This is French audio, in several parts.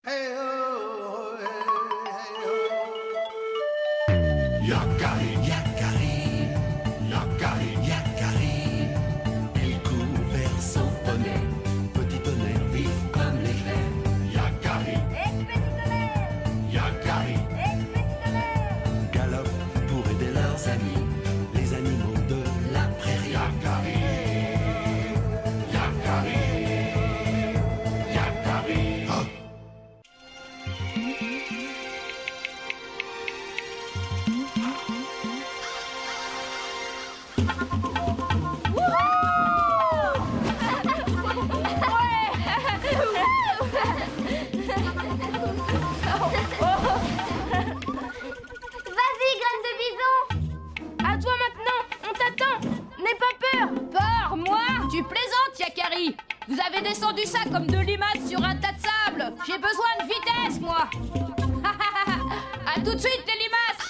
Yakari, Yakari, Yakari, Yakari. Elle court vers son poney, petit tonnerre vif comme l'éclair. Yakari, Petit tonnerre, Yakari, petit tonnerre. galope pour aider leurs amis, les animaux de la prairie. Yakari, Yakari, Yakari. Oh. Vas-y, graine de bison. À toi maintenant, on t'attend. N'aie pas peur. Peur, moi? Tu plaisantes, Yakari. Vous avez descendu ça comme de limaces sur un tas de sable. J'ai besoin de vitesse, moi. À tout de suite, les limaces.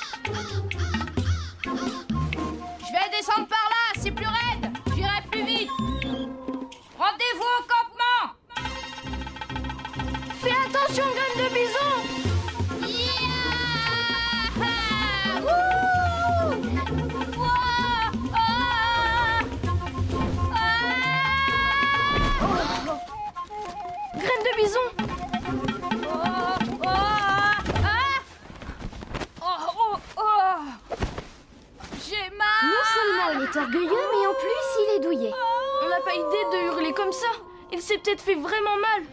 Je vais descendre par là, c'est plus raide. J'irai plus vite. Rendez-vous au campement. Fais attention, graine de bison. Graine de bison. J'ai mal. Non seulement il est orgueilleux, mais en plus il est douillet. On n'a pas idée de hurler comme ça. Il s'est peut-être fait vraiment mal.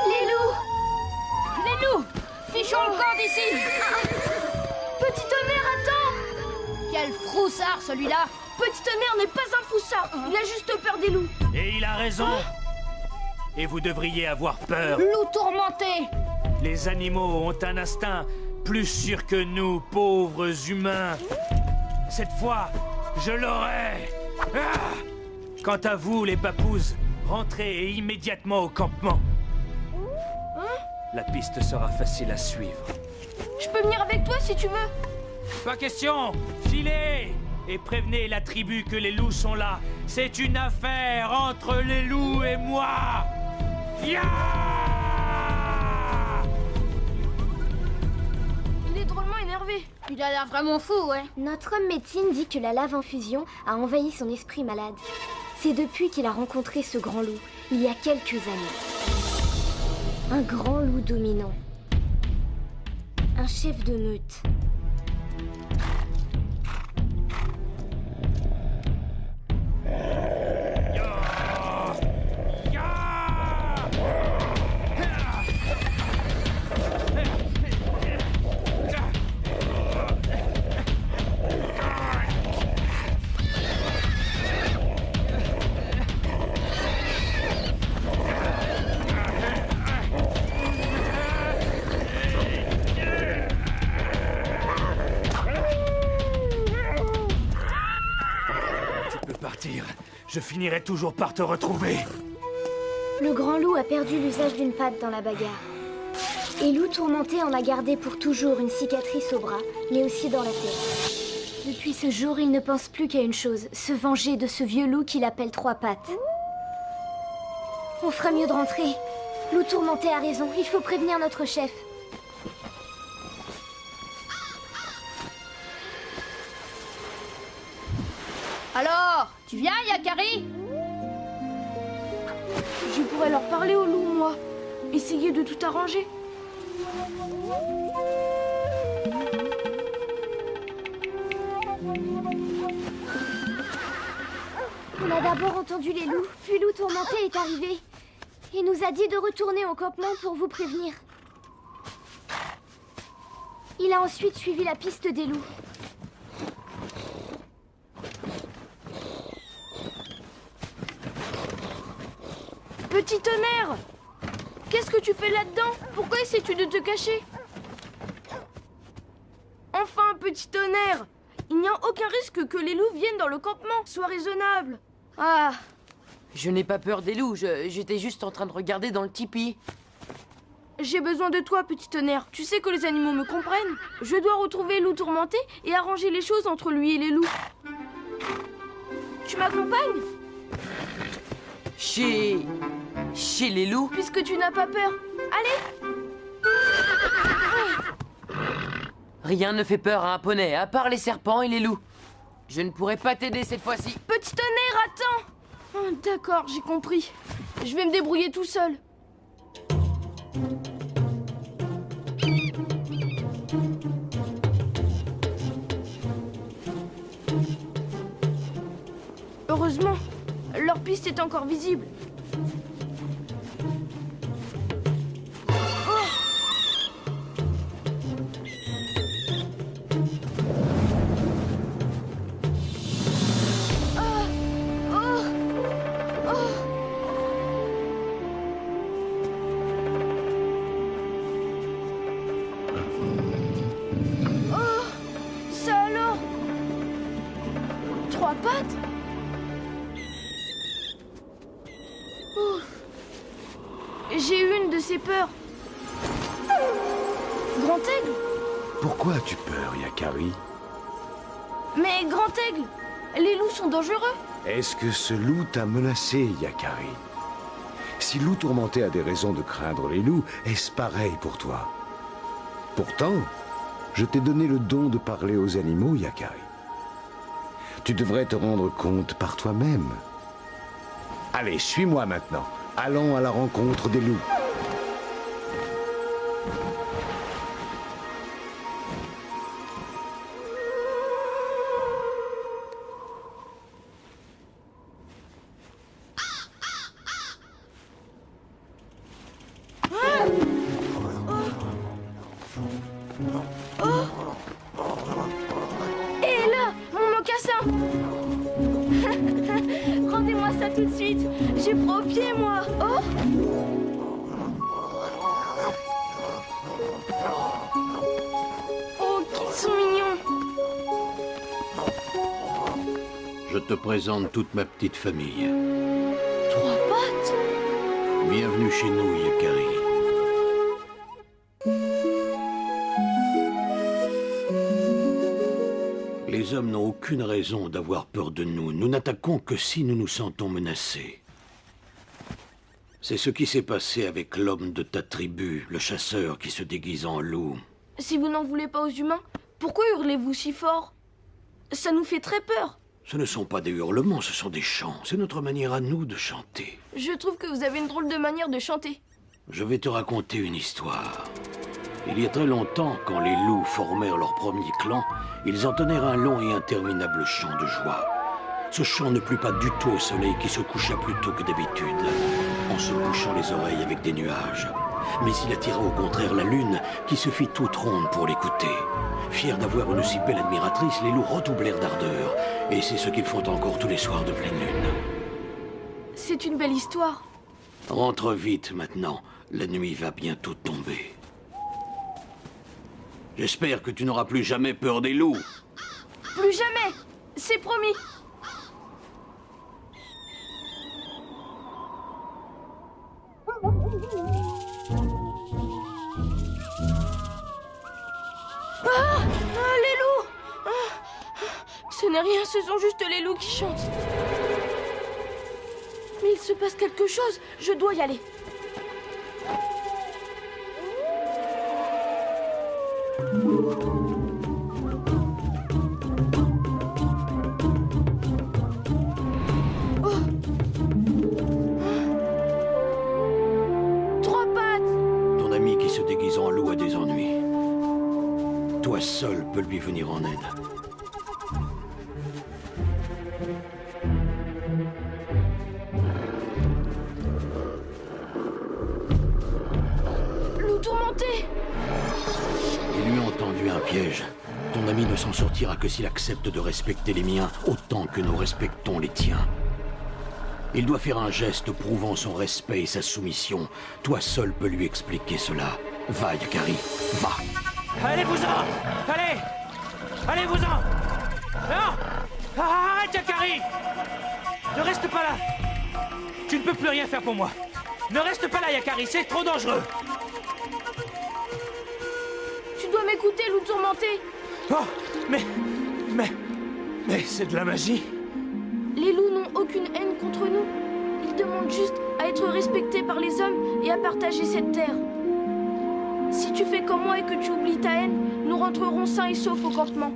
Les loups! Les loups, fichons le camp d'ici. Petit tonnerre, attends. Quel froussard, celui-là. Petit tonnerre n'est pas un foussard. Il a juste peur des loups. Et il a raison. Et vous devriez avoir peur. Loup tourmenté. Les animaux ont un instinct plus sûr que nous, pauvres humains. Cette fois, je l'aurai. Ah! Quant à vous, les papouses, rentrez immédiatement au campement. La piste sera facile à suivre. Je peux venir avec toi si tu veux. Pas question. Filez et prévenez la tribu que les loups sont là. C'est une affaire entre les loups et moi. Ya! Il est drôlement énervé. Il a l'air vraiment fou, ouais. Notre homme médecine dit que la lave en fusion a envahi son esprit malade. C'est depuis qu'il a rencontré ce grand loup, il y a quelques années. Un grand loup dominant. Un chef de meute. Je finirai toujours par te retrouver. Le grand loup a perdu l'usage d'une patte dans la bagarre. Et Loup tourmenté en a gardé pour toujours une cicatrice au bras, mais aussi dans la tête. Depuis ce jour, il ne pense plus qu'à une chose, se venger de ce vieux loup qu'il appelle Trois Pattes. On fera mieux de rentrer. Loup tourmenté a raison, il faut prévenir notre chef. Alors, tu viens, Yakari? Je pourrais leur parler aux loups, moi. Essayer de tout arranger. On a d'abord entendu les loups, puis Loup tourmenté est arrivé. Il nous a dit de retourner au campement pour vous prévenir. Il a ensuite suivi la piste des loups. Petit tonnerre! Qu'est-ce que tu fais là-dedans? Pourquoi essaies-tu de te cacher? Enfin, petit tonnerre! Il n'y a aucun risque que les loups viennent dans le campement. Sois raisonnable. Ah, Je n'ai pas peur des loups, j'étais juste en train de regarder dans le tipi. J'ai besoin de toi, petit tonnerre. Tu sais que les animaux me comprennent. Je dois retrouver Loup tourmenté et arranger les choses entre lui et les loups. Tu m'accompagnes? Chez les loups? Puisque tu n'as pas peur. Allez! Rien ne fait peur à un poney, à part les serpents et les loups. Je ne pourrai pas t'aider cette fois-ci. Petit tonnerre, attends! Oh, d'accord, j'ai compris. Je vais me débrouiller tout seul. Heureusement, leur piste est encore visible. Ça alors? 3 pattes? Ouf. J'ai eu une de ces peurs. Grand aigle? Pourquoi as-tu peur, Yakari? Mais grand aigle, les loups sont dangereux. Est-ce que ce loup t'a menacé, Yakari? Si loup tourmenté a des raisons de craindre les loups, est-ce pareil pour toi? Pourtant, je t'ai donné le don de parler aux animaux, Yakari. Tu devrais te rendre compte par toi-même. Allez, suis-moi maintenant. Allons à la rencontre des loups. Et là, mon mocassin. Rendez-moi ça tout de suite. J'ai froid aux pieds, moi. Oh! Oh, qu'ils sont mignons. Je te présente toute ma petite famille. 3 pattes? Bienvenue chez nous, Yakari. Les hommes n'ont aucune raison d'avoir peur de nous. Nous n'attaquons que si nous nous sentons menacés. C'est ce qui s'est passé avec l'homme de ta tribu, le chasseur qui se déguise en loup. Si vous n'en voulez pas aux humains, pourquoi hurlez-vous si fort? Ça nous fait très peur. Ce ne sont pas des hurlements, ce sont des chants. C'est notre manière à nous de chanter. Je trouve que vous avez une drôle de manière de chanter. Je vais te raconter une histoire. Il y a très longtemps, quand les loups formèrent leur premier clan, ils entonnèrent un long et interminable chant de joie. Ce chant ne plut pas du tout au soleil qui se coucha plus tôt que d'habitude, en se bouchant les oreilles avec des nuages. Mais il attira au contraire la lune, qui se fit toute ronde pour l'écouter. Fiers d'avoir une si belle admiratrice, les loups redoublèrent d'ardeur, et c'est ce qu'ils font encore tous les soirs de pleine lune. C'est une belle histoire. Rentre vite maintenant, la nuit va bientôt tomber. J'espère que tu n'auras plus jamais peur des loups. Plus jamais. C'est promis. Les loups. Ce n'est rien, ce sont juste les loups qui chantent. Mais il se passe quelque chose, je dois y aller. Oh. 3 pattes. Ton ami qui se déguise en loup a des ennuis. Toi seul peux lui venir en aide. Loup tourmenté. Ils lui ont tendu un piège. Ton ami ne s'en sortira que s'il accepte de respecter les miens autant que nous respectons les tiens. Il doit faire un geste prouvant son respect et sa soumission. Toi seul peux lui expliquer cela. Va, Yakari, va. Allez-vous-en! Allez! Allez-vous-en! Non! Arrête, Yakari! Ne reste pas là! Tu ne peux plus rien faire pour moi. Ne reste pas là, Yakari, c'est trop dangereux. Tu dois m'écouter, loup tourmenté. Oh, mais c'est de la magie. Les loups n'ont aucune haine contre nous. Ils demande juste à être respecté par les hommes et à partager cette terre. Si tu fais comme moi et que tu oublies ta haine, nous rentrerons sains et saufs au campement.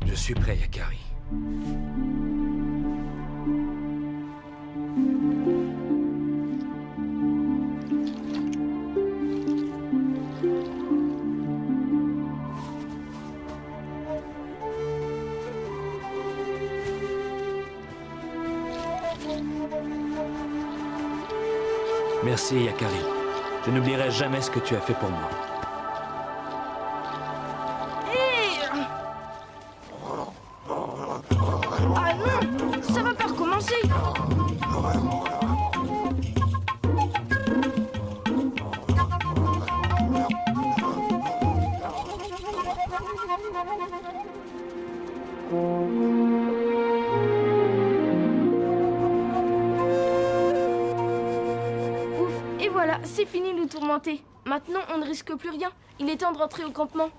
Je suis prêt, Yakari. Merci, Yakari. Je n'oublierai jamais ce que tu as fait pour moi. Ah non, ça va pas recommencer. Ouf, et voilà, c'est fini Loup tourmenté. Maintenant, on ne risque plus rien. Il est temps de rentrer au campement.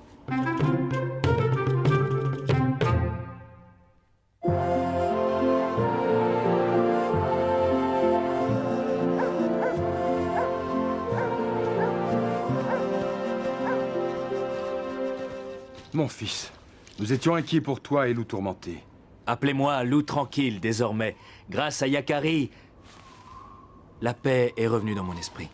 Mon fils, nous étions inquiets pour toi et Loup tourmenté. Appelez-moi Loup tranquille désormais. Grâce à Yakari, la paix est revenue dans mon esprit.